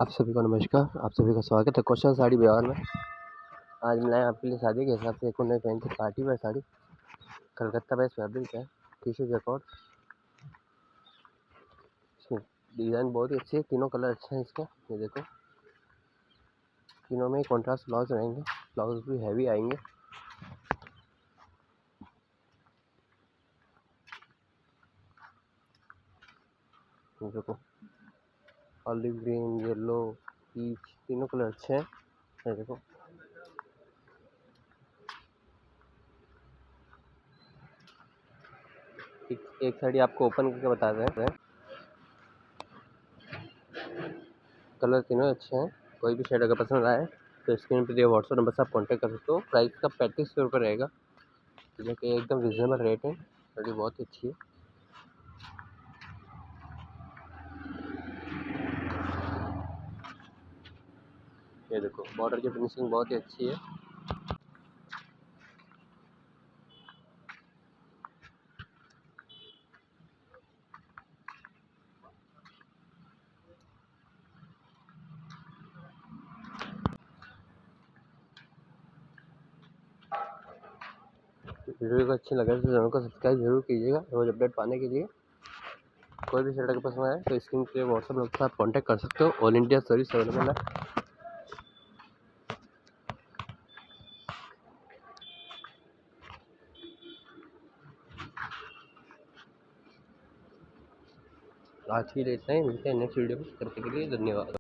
आप सभी को नमस्कार, आप सभी का स्वागत है कौशल साड़ी व्यवहार में। आज मैं लाया आपके लिए शादी के हिसाब से एक नई fancy party wear sari. Calcutta based fabric है, टिश्यू जैकॉर्ड। इसमें डिज़ाइन बहुत ही अच्छी है, तीनों कलर अच्छे हैं इसके। ये देखो, तीनों में कॉन्ट्रास्ट ब्लाउज रहेंगे, ब्लाउज भी हैवी आएंगे। ये देखो, ऑलिव ग्रीन, येलो, पीच, तीनों कलर अच्छे हैं। ये देखो, एक साड़ी आपको ओपन करके बता रहे हैं। कलर तीनों अच्छे हैं। कोई भी शेड अगर पसंद आए तो स्क्रीन पर दिए व्हाट्सएप नंबर से आप कॉन्टैक्ट कर सकते हो। प्राइस का 3500 रुपये रहेगा, जो कि एकदम रिजनेबल रेट है। साड़ी बहुत ही अच्छी है। ये देखो, बॉर्डर की फिनिशिंग बहुत ही अच्छी है। वीडियो को अच्छी लगे तो चैनल को सब्सक्राइब जरूर कीजिएगा रोज अपडेट पाने के लिए। कोई भी शर्ट अगर पसंद आए तो स्क्रीन पे व्हाट्सएप नंबर से आप कॉन्टैक्ट कर सकते हो। ऑल इंडिया सर्विस अवेलेबल है। आज की डेट नहीं, मिलते हैं नेक्स्ट वीडियो में। तब तक के लिए धन्यवाद।